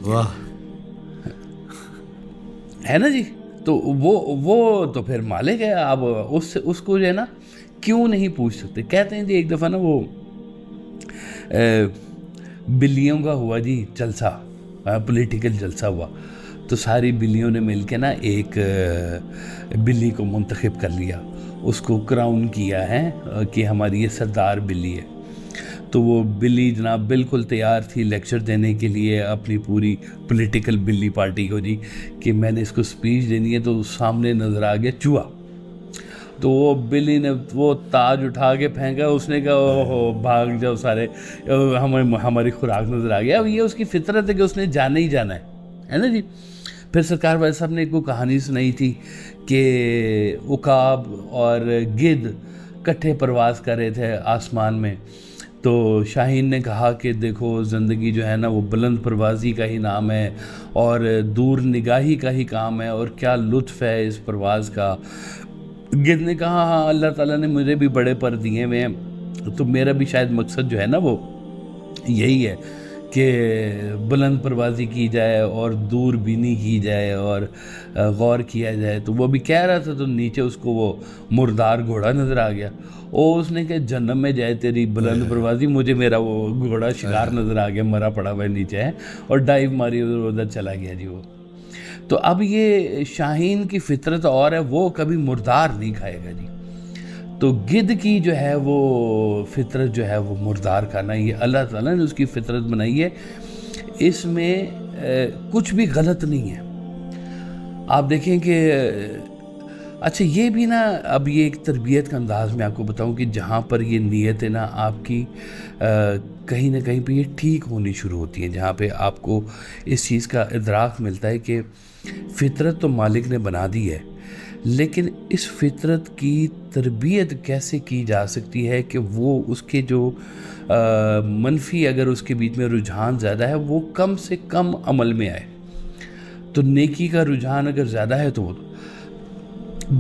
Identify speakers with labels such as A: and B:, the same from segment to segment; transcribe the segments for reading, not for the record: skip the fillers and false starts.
A: واہ،
B: ہے نا جی. تو وہ تو پھر مالک ہے. اب اس کو جو ہے نا کیوں نہیں پوچھ سکتے. کہتے ہیں جی ایک دفعہ نا وہ بلیوں کا ہوا جی جلسہ, پولیٹیکل جلسہ ہوا, تو ساری بلیوں نے مل کے نا ایک بلی کو منتخب کر لیا, اس کو کراؤن کیا ہے کہ ہماری یہ سردار بلی ہے. تو وہ بلی جناب بالکل تیار تھی لیکچر دینے کے لیے اپنی پوری پولیٹیکل بلی پارٹی کو جی, کہ میں نے اس کو سپیچ دینی ہے. تو سامنے نظر آ گیا چوہا. تو وہ بلی نے وہ تاج اٹھا کے پھینکا, اس نے کہا اوہو بھاگ جاؤ سارے, ہماری خوراک نظر آ گیا. اب یہ اس کی فطرت ہے کہ اس نے جانا ہی جانا ہے نا جی. پھر سرکار والے صاحب نے ایک وہ کہانی سنائی تھی کہ عقاب اور گدھ کٹھے پرواز کر رہے تھے آسمان میں. تو شاہین نے کہا کہ دیکھو زندگی جو ہے نا وہ بلند پروازی کا ہی نام ہے اور دور نگاہی کا ہی کام ہے, اور کیا لطف ہے اس پرواز کا. گدھ نے کہا ہاں اللہ تعالیٰ نے مجھے بھی بڑے پر دیے ہوئے ہیں, تو میرا بھی شاید مقصد جو ہے نا وہ یہی ہے کہ بلند پروازی کی جائے اور دور بینی کی جائے اور غور کیا جائے. تو وہ بھی کہہ رہا تھا تو نیچے اس کو وہ مردار گھوڑا نظر آ گیا. اس نے کہ جنم میں جائے تیری بلند پروازی, مجھے میرا وہ گھوڑا شکار نظر آ گیا, مرا پڑا ہوا نیچے ہے, اور ڈائیو ماری ادھر چلا گیا جی وہ. تو اب یہ شاہین کی فطرت اور ہے, وہ کبھی مردار نہیں کھائے گا جی. تو گدھ کی جو ہے وہ فطرت جو ہے وہ مردار کھانا, یہ اللہ تعالیٰ نے اس کی فطرت بنائی ہے, اس میں کچھ بھی غلط نہیں ہے. آپ دیکھیں کہ اچھا یہ بھی نا, اب یہ ایک تربیت کا انداز میں آپ کو بتاؤں کہ جہاں پر یہ نیت ہے نا آپ کی کہیں نہ کہیں پہ یہ ٹھیک ہونی شروع ہوتی ہے, جہاں پہ آپ کو اس چیز کا ادراک ملتا ہے کہ فطرت تو مالک نے بنا دی ہے, لیکن اس فطرت کی تربیت کیسے کی جا سکتی ہے کہ وہ اس کے جو منفی اگر اس کے بیچ میں رجحان زیادہ ہے وہ کم سے کم عمل میں آئے. تو نیکی کا رجحان اگر زیادہ ہے تو وہ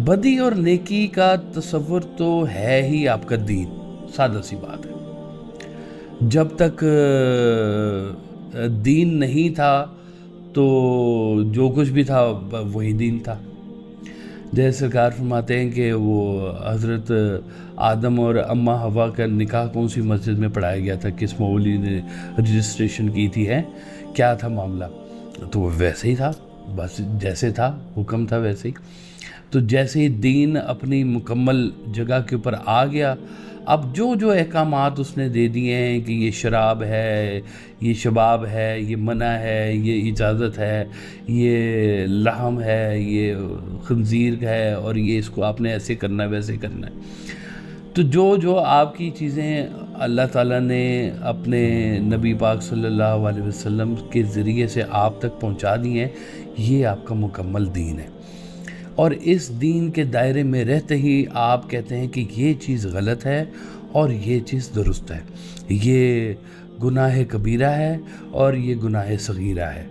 B: بدی اور نیکی کا تصور تو ہے ہی آپ کا دین, سادہ سی بات ہے. جب تک دین نہیں تھا تو جو کچھ بھی تھا وہی دین تھا. جیسے سرکار فرماتے ہیں کہ وہ حضرت آدم اور اماں حوا کا نکاح کون سی مسجد میں پڑھایا گیا تھا, کس مولوی نے رجسٹریشن کی تھی, ہے کیا تھا معاملہ, تو وہ ویسے ہی تھا, بس جیسے تھا حکم تھا ویسے ہی. تو جیسے ہی دین اپنی مکمل جگہ کے اوپر آ گیا, اب جو احکامات اس نے دے دیے ہیں کہ یہ شراب ہے, یہ شباب ہے, یہ منع ہے, یہ اجازت ہے, یہ لحم ہے, یہ خنزیر ہے, اور یہ اس کو آپ نے ایسے کرنا ہے ویسے کرنا ہے. تو جو آپ کی چیزیں اللہ تعالیٰ نے اپنے نبی پاک صلی اللہ علیہ وسلم کے ذریعے سے آپ تک پہنچا دی ہیں, یہ آپ کا مکمل دین ہے. اور اس دین کے دائرے میں رہتے ہی آپ کہتے ہیں کہ یہ چیز غلط ہے اور یہ چیز درست ہے, یہ گناہ کبیرہ ہے اور یہ گناہ صغیرہ ہے.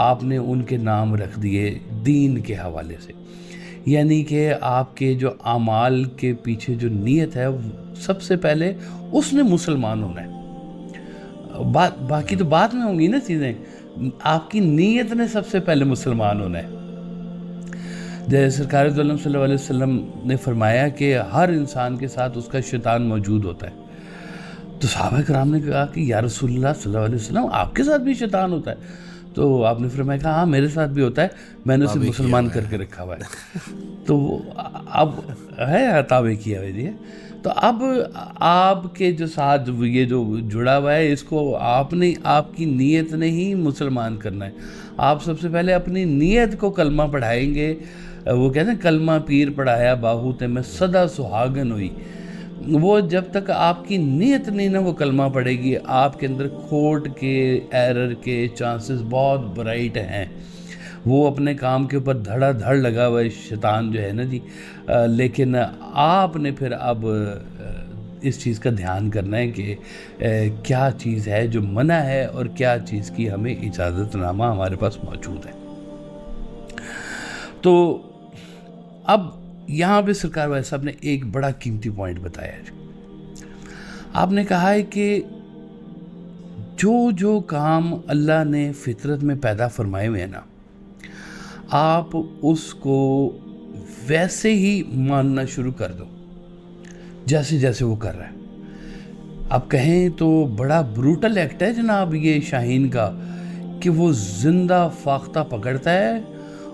B: آپ نے ان کے نام رکھ دیے دین کے حوالے سے, یعنی کہ آپ کے جو اعمال کے پیچھے جو نیت ہے سب سے پہلے اس نے مسلمان ہونا ہے, باقی تو بعد میں ہوں گی نا چیزیں, آپ کی نیت نے سب سے پہلے مسلمان ہونا ہے. جیسے سرکار دو عالم صلی اللہ علیہ وسلم نے فرمایا کہ ہر انسان کے ساتھ اس کا شیطان موجود ہوتا ہے. تو صحابہ کرام نے کہا کہ یا رسول اللہ صلی اللہ علیہ وسلم آپ کے ساتھ بھی شیطان ہوتا ہے؟ تو آپ نے فرمایا کہ ہاں میرے ساتھ بھی ہوتا ہے, میں نے اسے مسلمان کر کے رکھا ہوا ہے. تو اب ہے تابع کیا ہوا جی. تو اب آپ کے جو ساتھ یہ جو جڑا ہوا ہے اس کو آپ نے, آپ کی نیت نے ہی مسلمان کرنا ہے. آپ سب سے پہلے اپنی نیت کو کلمہ پڑھائیں گے. وہ کہتے ہیں کلمہ پیر پڑھایا باہو تے میں سدا سہاگن ہوئی. وہ جب تک آپ کی نیت نہیں نا وہ کلمہ پڑھے گی, آپ کے اندر کھوٹ کے ایرر کے چانسز بہت برائٹ ہیں. وہ اپنے کام کے اوپر دھڑا دھڑ لگا ہوا ہے شیطان جو ہے نا جی. لیکن آپ نے پھر اب اس چیز کا دھیان کرنا ہے کہ کیا چیز ہے جو منع ہے اور کیا چیز کی ہمیں اجازت نامہ ہمارے پاس موجود ہے. تو اب یہاں پہ سرکار والے صاحب نے ایک بڑا قیمتی پوائنٹ بتایا ہے. آپ نے کہا ہے کہ جو کام اللہ نے فطرت میں پیدا فرمائے ہوئے ہیں نا، آپ اس کو ویسے ہی ماننا شروع کر دو جیسے جیسے وہ کر رہا ہے. آپ کہیں تو بڑا بروٹل ایکٹ ہے جناب یہ شاہین کا، کہ وہ زندہ فاختہ پکڑتا ہے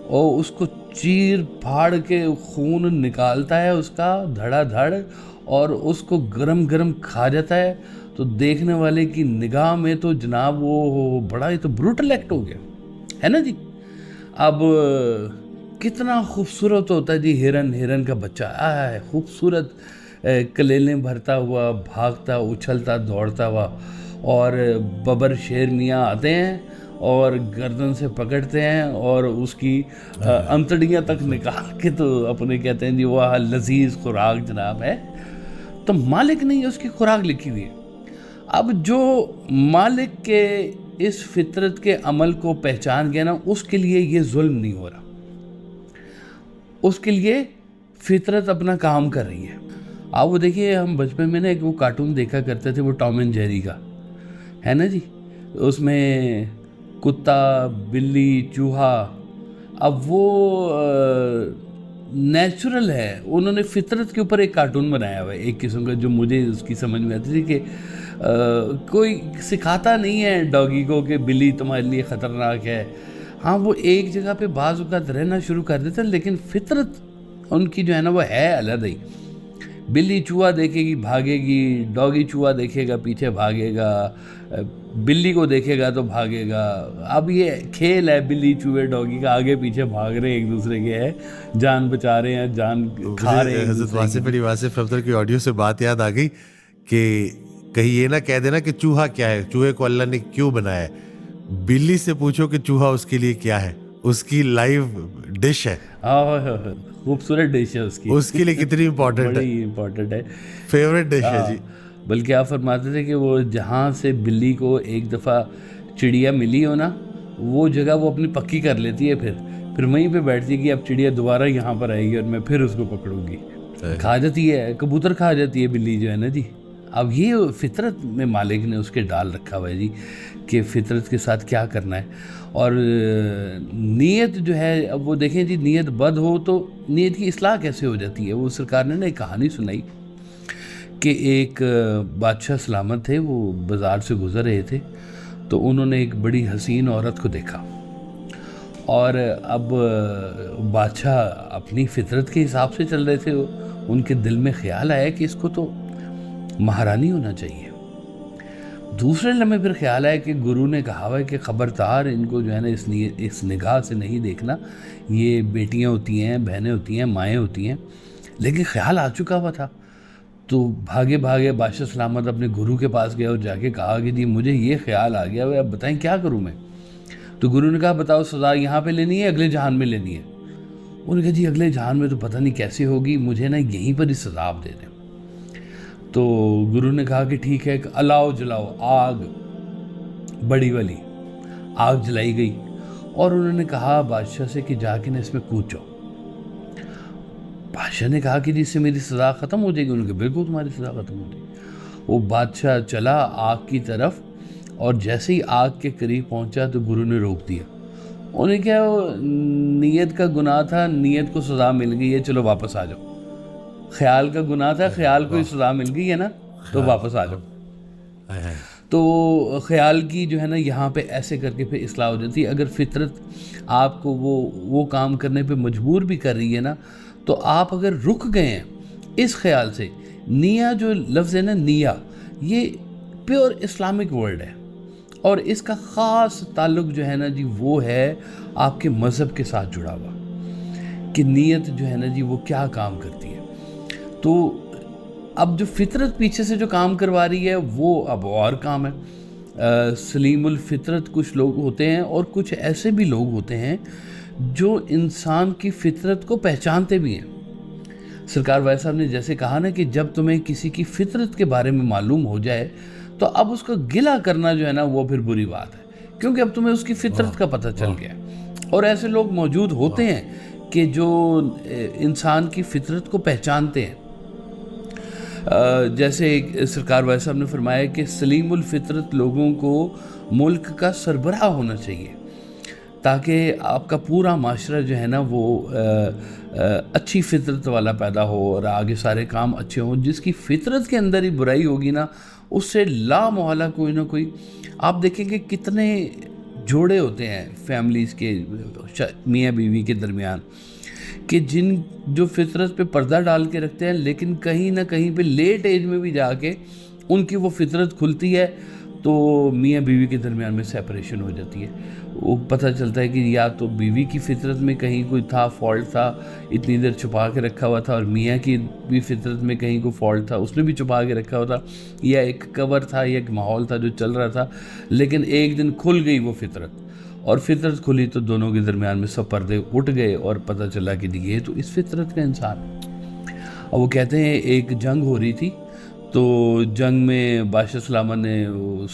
B: اور اس کو چیر پھاڑ کے خون نکالتا ہے اس کا دھڑا دھڑ، اور اس کو گرم گرم کھا جاتا ہے. تو دیکھنے والے کی نگاہ میں تو جناب وہ بڑا ہی تو بروٹل ایکٹ ہو گیا ہے نا جی. اب کتنا خوبصورت ہوتا ہے جی ہرن کا بچہ، آہ خوبصورت کلیلیں بھرتا ہوا، بھاگتا اچھلتا دوڑتا ہوا، اور ببر شیر میاں آتے ہیں اور گردن سے پکڑتے ہیں اور اس کی انتڑیاں تک نکال کے تو اپنے کہتے ہیں جی وہ لذیذ خوراک جناب ہے. تو مالک نے اس کی خوراک لکھی ہوئی ہے. اب جو مالک کے اس فطرت کے عمل کو پہچان گیا نا، اس کے لیے یہ ظلم نہیں ہو رہا، اس کے لیے فطرت اپنا کام کر رہی ہے. آپ وہ دیکھیے، ہم بچپن میں نا ایک وہ کارٹون دیکھا کرتے تھے، وہ ٹام اینڈ جیری کا ہے نا جی. اس میں کتا، بلی، چوہا، اب وہ نیچرل ہے، انہوں نے فطرت کے اوپر ایک کارٹون بنایا ہوا ہے ایک قسم کا، جو مجھے اس کی سمجھ میں آتی تھی کہ کوئی سکھاتا نہیں ہے ڈاگی کو کہ بلی تمہارے لیے خطرناک ہے. ہاں وہ ایک جگہ پہ بعض اوقات رہنا شروع کر دیتا ہے، لیکن فطرت ان کی جو ہے نا وہ ہے علیحدہ ہی. بلی چوہا دیکھے گی بھاگے گی، ڈاگی چوہا دیکھے گا پیچھے بھاگے گا، بلی کو دیکھے گا تو بھاگے گا. اب یہ کھیل ہے بلی چوہے ڈاگی کا، آگے پیچھے بھاگ رہے ہیں ایک دوسرے کے، ہے جان بچا رہے ہیں، جان کھا رہے ہیں.
A: حضرت واصف علی واصف افضل کی آڈیو سے بات یاد آ گئی کہ کہیں یہ نہ کہہ دینا کہ چوہا کیا ہے، چوہے کو اللہ نے کیوں بنایا ہے. بلی سے پوچھو کہ چوہا اس کے لیے کیا ہے، اس کی لائیو ڈش ہے،
B: خوبصورت ڈش ہے
A: اس کے لیے کتنی امپورٹنٹ ہے،
B: بڑی امپورٹنٹ ہے،
A: فیوریٹ ڈش ہے جی.
B: بلکہ آپ فرماتے تھے کہ وہ جہاں سے بلی کو ایک دفعہ چڑیا ملی ہو نا، وہ جگہ وہ اپنی پکی کر لیتی ہے، پھر وہیں پہ بیٹھتی ہے کہ اب چڑیا دوبارہ یہاں پر آئے گی اور میں پھر اس کو پکڑوں گی. کھا جاتی ہے، کبوتر کھا جاتی ہے بلی جو ہے نا جی. اب یہ فطرت میں مالک نے اس کے ڈال رکھا ہوا ہے جی کہ فطرت کے ساتھ کیا کرنا ہے. اور نیت جو ہے، اب وہ دیکھیں جی نیت بد ہو تو نیت کی اصلاح کیسے ہو جاتی ہے. وہ سرکار نے نا ایک کہانی سنائی کہ ایک بادشاہ سلامت تھے، وہ بازار سے گزر رہے تھے تو انہوں نے ایک بڑی حسین عورت کو دیکھا، اور اب بادشاہ اپنی فطرت کے حساب سے چل رہے تھے. ان کے دل میں خیال آیا کہ اس کو تو مہارانی ہونا چاہیے. دوسرے لمحے پھر خیال آیا کہ گرو نے کہا ہوا ہے کہ خبردار ان کو جو ہے نا اس نگاہ سے نہیں دیکھنا، یہ بیٹیاں ہوتی ہیں، بہنیں ہوتی ہیں، مائیں ہوتی ہیں. لیکن خیال آ چکا ہوا تھا تو بھاگے بادشاہ سلامت اپنے گرو کے پاس گیا اور جا کے کہا کہ جی مجھے یہ خیال آ گیا، اب بتائیں کیا کروں میں. تو گرو نے کہا بتاؤ سزا یہاں پہ لینی ہے اگلے جہان میں لینی ہے. انہوں نے کہا جی اگلے جہان میں تو پتہ نہیں کیسے ہوگی، مجھے نا یہیں پر ہی سزا آپ دے دیں. تو گرو نے کہا کہ ٹھیک ہے، الاؤ جلاؤ، آگ بڑی والی آگ جلائی گئی، اور انہوں نے کہا بادشاہ سے کہ جا کے نا اس میں کود جاؤ. بادشاہ نے کہا کہ جی اس سے میری سزا ختم ہو جائے گی. انہوں نے کہا بالکل تمہاری سزا ختم ہو جائے گی. وہ بادشاہ چلا آگ کی طرف، اور جیسے ہی آگ کے قریب پہنچا تو گرو نے روک دیا. انہوں نے کہا وہ نیت کا گناہ تھا، نیت کو سزا مل گئی ہے، چلو واپس آ جاؤ. خیال کا گناہ تھا، خیال کو ہی سزا مل گئی ہے نا، تو واپس آ جاؤ. تو خیال کی جو ہے نا یہاں پہ ایسے کر کے پھر اصلاح ہو جاتی ہے. اگر فطرت آپ کو وہ کام کرنے پہ مجبور بھی کر رہی ہے نا، تو آپ اگر رک گئے ہیں اس خیال سے. نیا جو لفظ ہے نا، نیا، یہ پیور اسلامک ورڈ ہے، اور اس کا خاص تعلق جو ہے نا جی وہ ہے آپ کے مذہب کے ساتھ جڑا ہوا، کہ نیت جو ہے نا جی وہ کیا کام کرتی ہے. تو اب جو فطرت پیچھے سے جو کام کروا رہی ہے وہ اب اور کام ہے. سلیم الفطرت کچھ لوگ ہوتے ہیں، اور کچھ ایسے بھی لوگ ہوتے ہیں جو انسان کی فطرت کو پہچانتے بھی ہیں. سرکار وائس صاحب نے جیسے کہا نا کہ جب تمہیں کسی کی فطرت کے بارے میں معلوم ہو جائے تو اب اس کا گلہ کرنا جو ہے نا وہ پھر بری بات ہے، کیونکہ اب تمہیں اس کی فطرت کا پتہ چل گیا ہے. اور ایسے لوگ موجود ہوتے ہیں کہ جو انسان کی فطرت کو پہچانتے ہیں. جیسے سرکار وائس صاحب نے فرمایا کہ سلیم الفطرت لوگوں کو ملک کا سربراہ ہونا چاہیے تاکہ آپ کا پورا معاشرہ جو ہے نا وہ اچھی فطرت والا پیدا ہو اور آگے سارے کام اچھے ہوں. جس کی فطرت کے اندر ہی برائی ہوگی نا اس سے لا محالہ کوئی نہ کوئی آپ دیکھیں کہ کتنے جوڑے ہوتے ہیں فیملیز کے میاں بیوی کے درمیان کہ جن جو فطرت پہ پردہ ڈال کے رکھتے ہیں لیکن کہیں نہ کہیں پہ لیٹ ایج میں بھی جا کے ان کی وہ فطرت کھلتی ہے تو میاں بیوی کے درمیان میں سیپریشن ہو جاتی ہے. وہ پتہ چلتا ہے کہ یا تو بیوی کی فطرت میں کہیں کوئی تھا فالٹ تھا اتنی دیر چھپا کے رکھا ہوا تھا اور میاں کی بھی فطرت میں کہیں کوئی فالٹ تھا اس نے بھی چھپا کے رکھا ہوا تھا یا ایک کور تھا یا ایک ماحول تھا جو چل رہا تھا لیکن ایک دن کھل گئی وہ فطرت اور فطرت کھلی تو دونوں کے درمیان میں سب پردے اٹھ گئے اور پتہ چلا کہ یہ تو اس فطرت کا انسان ہے. اور وہ کہتے ہیں ایک جنگ ہو رہی تھی تو جنگ میں بادشاہ سلامت نے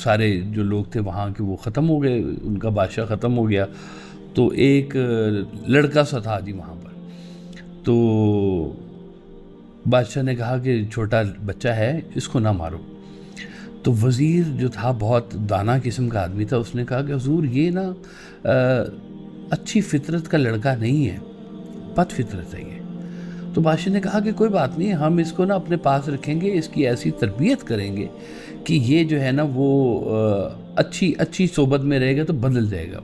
B: سارے جو لوگ تھے وہاں کے وہ ختم ہو گئے ان کا بادشاہ ختم ہو گیا تو ایک لڑکا سا تھا جی وہاں پر تو بادشاہ نے کہا کہ چھوٹا بچہ ہے اس کو نہ مارو. تو وزیر جو تھا بہت دانا قسم کا آدمی تھا اس نے کہا کہ حضور یہ نا اچھی فطرت کا لڑکا نہیں ہے بد فطرت ہے یہ. تو بادشاہ نے کہا کہ کوئی بات نہیں ہم اس کو نا اپنے پاس رکھیں گے اس کی ایسی تربیت کریں گے کہ یہ جو ہے نا وہ اچھی صحبت میں رہے گا تو بدل جائے گا.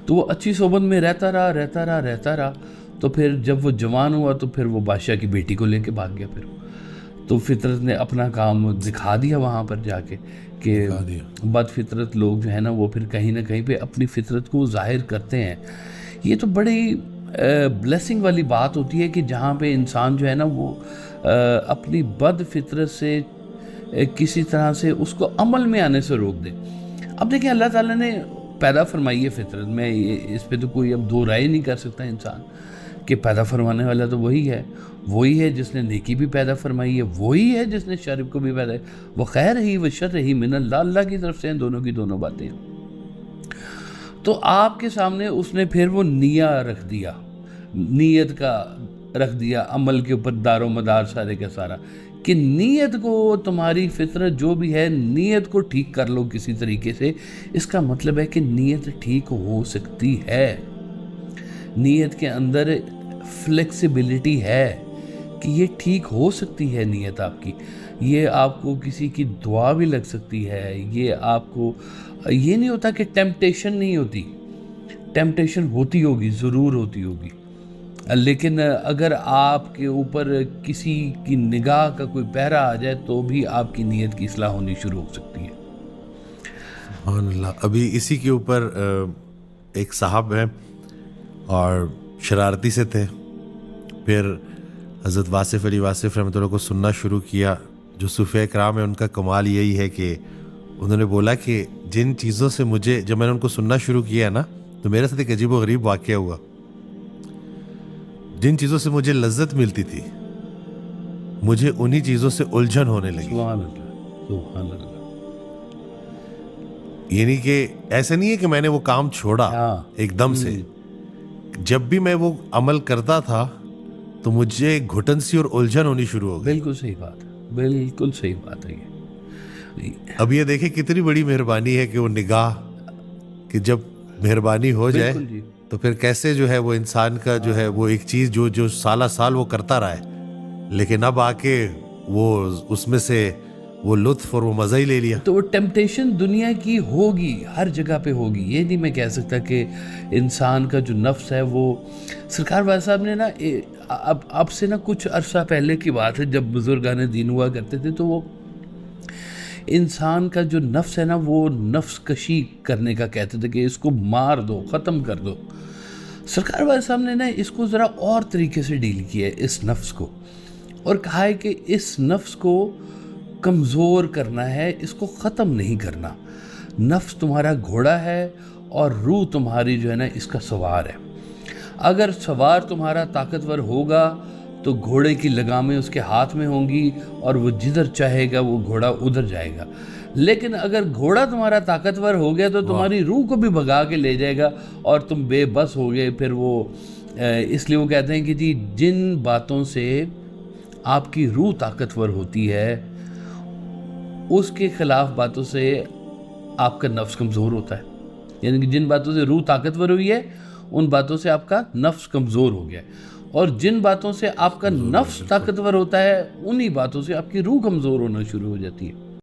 B: تو وہ اچھی صحبت میں رہتا رہا تو پھر جب وہ جوان ہوا تو پھر وہ بادشاہ کی بیٹی کو لے کے بھاگ گیا. پھر تو فطرت نے اپنا کام دکھا دیا وہاں پر جا کے کہ بد فطرت لوگ جو ہے نا وہ پھر کہیں نہ کہیں پہ اپنی فطرت کو ظاہر کرتے ہیں. یہ تو بڑی بلیسنگ والی بات ہوتی ہے کہ جہاں پہ انسان جو ہے نا وہ اپنی بد فطرت سے کسی طرح سے اس کو عمل میں آنے سے روک دے. اب دیکھیں اللہ تعالیٰ نے پیدا فرمائی ہے فطرت میں اس پہ تو کوئی اب دو رائے نہیں کر سکتا انسان کہ پیدا فرمانے والا تو وہی ہے جس نے نیکی بھی پیدا فرمائی ہے وہی ہے جس نے شر کو بھی پیدا وہ خیر ہی و شر ہی من اللہ کی طرف سے ہیں دونوں کی دونوں باتیں. تو آپ کے سامنے اس نے پھر وہ نیت کا رکھ دیا عمل کے اوپر دار و مدار سارے کا سارا کہ نیت کو تمہاری فطرت جو بھی ہے نیت کو ٹھیک کر لو کسی طریقے سے. اس کا مطلب ہے کہ نیت ٹھیک ہو سکتی ہے. نیت کے اندر فلیکسیبلٹی ہے کہ یہ ٹھیک ہو سکتی ہے نیت آپ کی. یہ آپ کو کسی کی دعا بھی لگ سکتی ہے. یہ آپ کو یہ نہیں ہوتا کہ ٹیمپٹیشن نہیں ہوتی. ٹیمپٹیشن ہوتی ہوگی ضرور ہوتی ہوگی لیکن اگر آپ کے اوپر کسی کی نگاہ کا کوئی پہرا آ جائے تو بھی آپ کی نیت کی اصلاح ہونی شروع ہو سکتی ہے.
A: سبحان اللہ. ابھی اسی کے اوپر ایک صاحب ہیں اور شرارتی سے تھے پھر حضرت واصف علی واصف رحمۃ اللہ کو سننا شروع کیا. جو صوفیہ کرام ہے ان کا کمال یہی ہے کہ انہوں نے بولا کہ جن چیزوں سے مجھے جب میں نے ان کو سننا شروع کیا نا تو میرے ساتھ ایک عجیب و غریب واقعہ ہوا. جن چیزوں سے مجھے لذت ملتی تھی مجھے انہی چیزوں سے الجھن ہونے لگی.
B: سبحان اللہ.
A: یعنی کہ ایسا نہیں ہے کہ میں نے وہ کام چھوڑا ایک دم سے. جب بھی میں وہ عمل کرتا تھا تو مجھے گھٹن سی اور الجھن ہونی شروع ہو گئی.
B: بالکل صحیح بات ہے. بالکل صحیح بات ہے.
A: اب یہ دیکھیں کتنی بڑی مہربانی ہے کہ وہ نگاہ کہ جب مہربانی ہو جائے تو پھر کیسے جو ہے وہ انسان کا جو ہے وہ ایک چیز جو سالہ سال وہ کرتا رہا ہے لیکن اب آ کے وہ اس میں سے وہ لطف اور وہ مزہ ہی لے لیا.
B: تو وہ ٹیمپٹیشن دنیا کی ہوگی ہر جگہ پہ ہوگی. یہ نہیں میں کہہ سکتا کہ انسان کا جو نفس ہے وہ سرکار والا صاحب نے نا اب سے نا کچھ عرصہ پہلے کی بات ہے جب بزرگان دین ہوا کرتے تھے تو وہ انسان کا جو نفس ہے نا وہ نفس کشی کرنے کا کہتے تھے کہ اس کو مار دو ختم کر دو. سرکار والا صاحب نے نا اس کو ذرا اور طریقے سے ڈیل کیا ہے اس نفس کو اور کہا ہے کہ اس نفس کو کمزور کرنا ہے اس کو ختم نہیں کرنا. نفس تمہارا گھوڑا ہے اور روح تمہاری جو ہے نا اس کا سوار ہے. اگر سوار تمہارا طاقتور ہوگا تو گھوڑے کی لگامیں اس کے ہاتھ میں ہوں گی اور وہ جدھر چاہے گا وہ گھوڑا ادھر جائے گا. لیکن اگر گھوڑا تمہارا طاقتور ہو گیا تو تمہاری روح کو بھی بھگا کے لے جائے گا اور تم بے بس ہو گئے. پھر وہ اس لیے وہ کہتے ہیں کہ جی جن باتوں سے آپ کی روح طاقتور ہوتی ہے اس کے خلاف باتوں سے آپ کا نفس کمزور ہوتا ہے. یعنی کہ جن باتوں سے روح طاقتور ہوئی ہے ان باتوں سے آپ کا نفس کمزور ہو گیا ہے، اور جن باتوں سے آپ کا نفس طاقتور ہوتا ہے انہی باتوں سے آپ کی روح کمزور ہونا شروع ہو جاتی ہے.